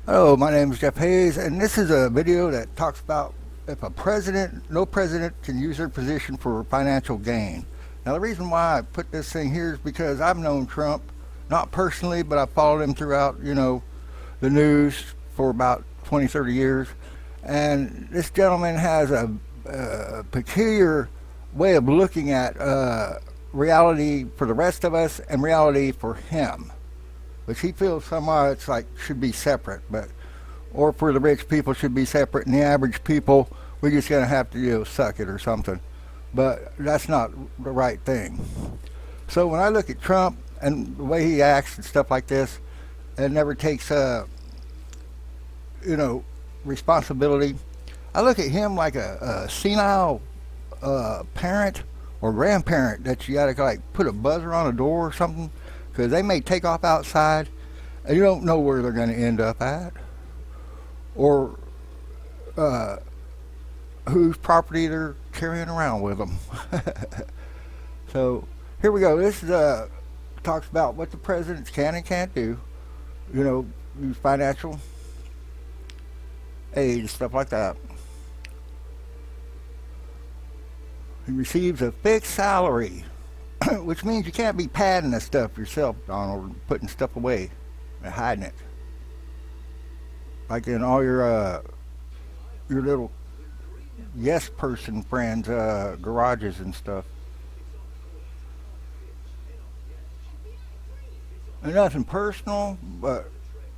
Hello, my name is Jeff Hayes, and this is a video that talks about if no president can use their position for financial gain. Now, the reason why I put this thing here is because I've known Trump, not personally, but I've followed him throughout, the news for about 20, 30 years. And this gentleman has a peculiar way of looking at reality for the rest of us and reality for him, which he feels somehow it's like should be separate, but or for the rich people should be separate, and the average people we're just gonna have to suck it or something. But that's not the right thing. So when I look at Trump and the way he acts and stuff like this, and never takes you know responsibility, I look at him like a senile parent or grandparent that you gotta like put a buzzer on a door or something because they may take off outside and you don't know where they're going to end up at or uh, whose property they're carrying around with them. So here we go. This is talks about what the presidents can and can't do. You know, use financial aid, stuff like that. He receives a fixed salary, which means you can't be padding this stuff yourself, Donald, putting stuff away and hiding it, like in all your little yes person friends' garages and stuff. And nothing personal, but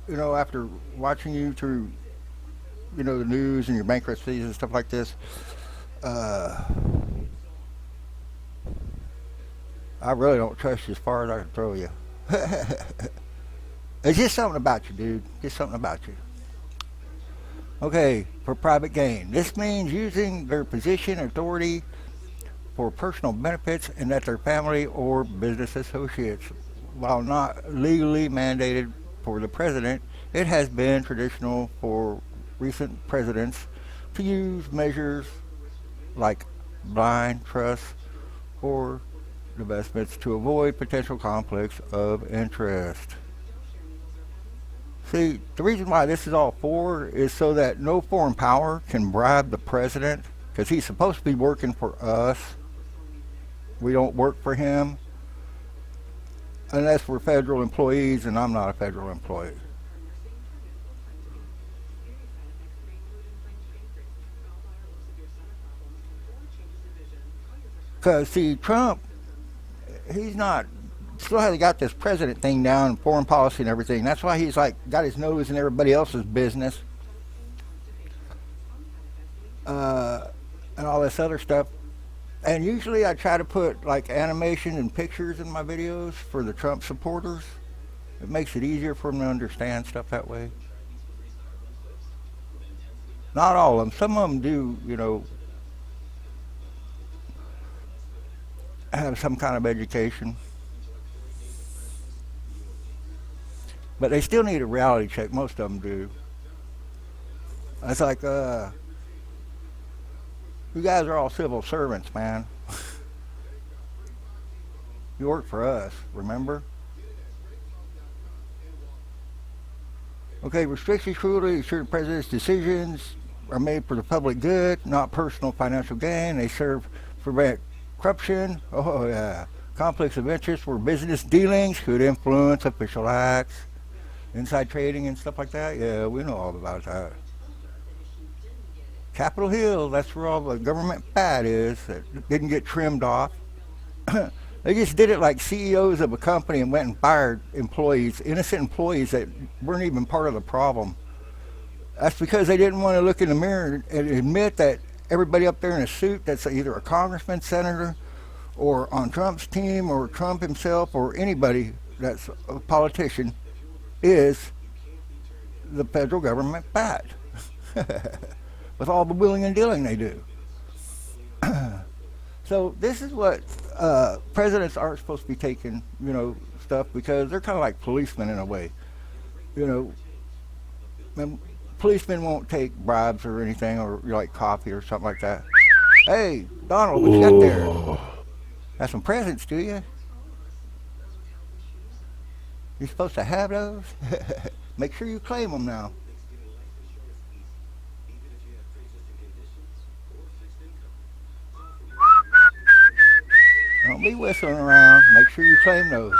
after watching you through the news and your bankruptcies and stuff like this, uh, I really don't trust you as far as I can throw you. It's just something about you, dude. Just something about you. Okay, for private gain. This means using their position and authority for personal benefits and that their family or business associates. While not legally mandated for the president, it has been traditional for recent presidents to use measures like blind trust or investments to avoid potential conflicts of interest. See, the reason why this is all for is so that no foreign power can bribe the president because he's supposed to be working for us. We don't work for him unless we're federal employees, and I'm not a federal employee. Because, see, Trump, he's not, still hasn't got this president thing down, foreign policy and everything. That's why he's like got his nose in everybody else's business uh, and all this other stuff. And usually I try to put like animation and pictures in my videos for the Trump supporters. It makes it easier for them to understand stuff that way. Not all of them. Some of them do, have some kind of education, but they still need a reality check. Most of them do. It's like, you guys are all civil servants, man. You work for us, remember? Okay, restrictions cruelty ensure the president's decisions are made for the public good, not personal financial gain. They serve to prevent corruption. Oh, yeah. Conflicts of interest where business dealings could influence official acts, inside trading and stuff like that. Yeah, we know all about that. Capitol Hill, that's where all the government fat is that didn't get trimmed off. They just did it like CEOs of a company and went and fired employees, innocent employees that weren't even part of the problem. That's because they didn't want to look in the mirror and admit that everybody up there in a suit that's either a congressman, senator, or on Trump's team, or Trump himself, or anybody that's a politician is the federal government fat with all the willing and dealing they do. So this is what presidents aren't supposed to be taking, stuff because they're kind of like policemen in a way. You know, and policemen won't take bribes or anything or like coffee or something like that. Hey, Donald, what you got there? Oh, Got some presents, do you? You're supposed to have those. Make sure you claim them now. be whistling around. Make sure you claim those.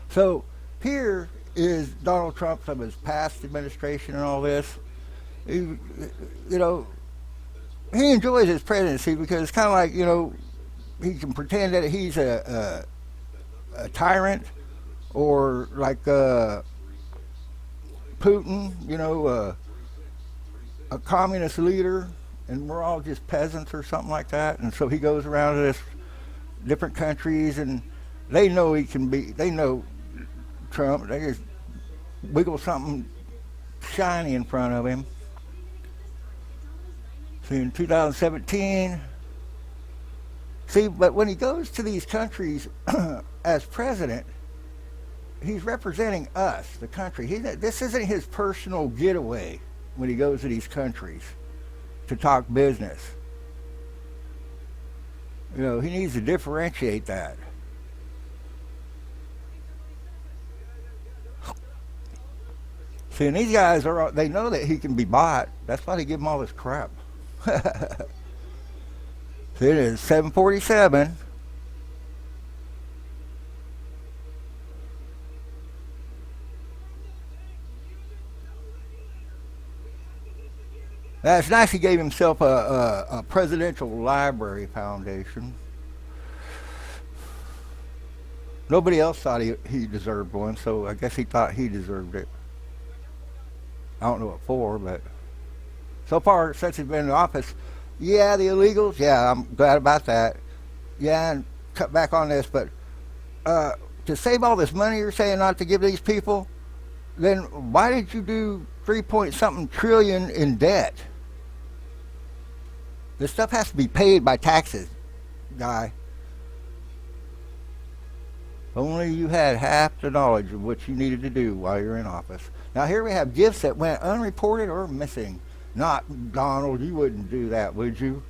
So here is Donald Trump from his past administration and all this. He, you know, he enjoys his presidency because it's kind of like, he can pretend that he's a tyrant or like Putin, a communist leader, and we're all just peasants or something like that. And so he goes around to this different countries, and they know they know Trump. They just wiggle something shiny in front of him. See, in 2017, but when he goes to these countries as president, he's representing us, the country. This isn't his personal getaway when he goes to these countries to talk business. He needs to differentiate that. See, and these guys they know that he can be bought. That's why they give him all this crap. See, it is 7:47. That's nice. He gave himself a presidential library foundation. Nobody else thought he deserved one, so I guess he thought he deserved it. I don't know what for, but so far since he's been in office, yeah, the illegals, yeah, I'm glad about that. Yeah, and cut back on this, but to save all this money you're saying not to give these people, then why did you do 3 point something trillion in debt? This stuff has to be paid by taxes, guy. If only you had half the knowledge of what you needed to do while you're in office. Now here we have gifts that went unreported or missing. Not Donald, you wouldn't do that, would you?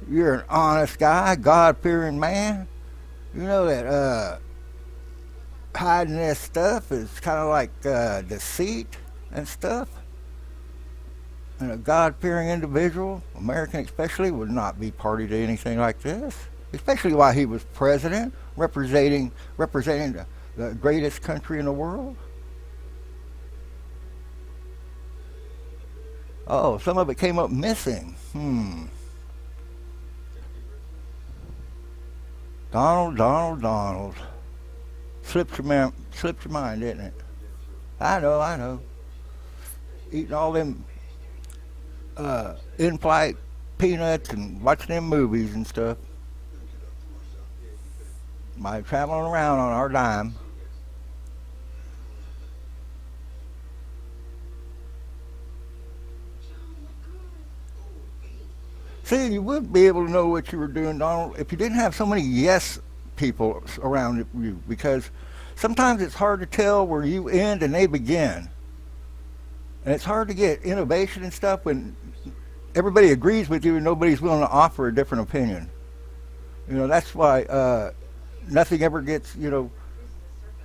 You're an honest guy, God-fearing man. You know that hiding this stuff is kind of like deceit and stuff. And a God-fearing individual, American especially, would not be party to anything like this. Especially while he was president, representing the greatest country in the world. Oh, some of it came up missing. Donald. Slipped your mind, didn't it? I know. Eating all them in-flight peanuts and watching them movies and stuff. By traveling around on our dime. See, you wouldn't be able to know what you were doing, Donald, if you didn't have so many yes people around you, because sometimes it's hard to tell where you end and they begin. And it's hard to get innovation and stuff when everybody agrees with you and nobody's willing to offer a different opinion. That's why nothing ever gets,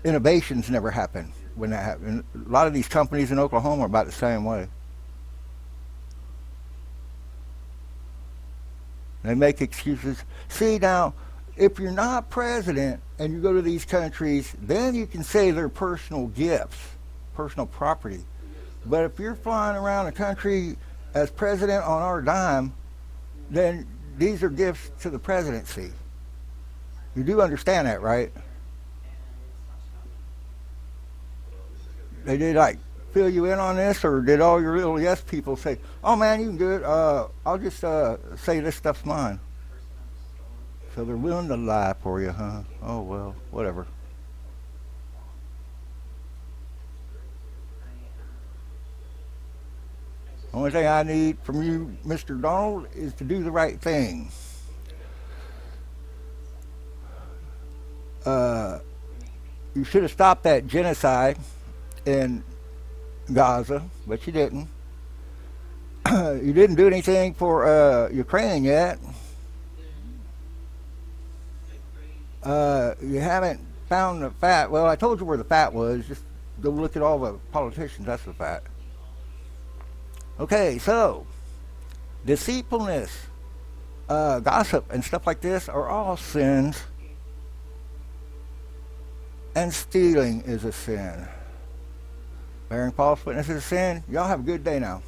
innovations never happen when that happens. A lot of these companies in Oklahoma are about the same way. They make excuses. See, now, if you're not president and you go to these countries, then you can say they're personal gifts, personal property. But if you're flying around the country as president on our dime, then these are gifts to the presidency. You do understand that, right? They did fill you in on this, or did all your little yes people say, oh man, you can do it, I'll just say this stuff's mine? So they're willing to lie for you, huh? Oh well, whatever. Only thing I need from you, Mr. Donald, is to do the right thing. You should have stopped that genocide in Gaza, but you didn't. You didn't do anything for Ukraine yet. You haven't found the fat. Well, I told you where the fat was. Just go look at all the politicians. That's the fact. Okay, so deceitfulness, gossip, and stuff like this are all sins, and stealing is a sin. Bearing false witness is a sin. Y'all have a good day now.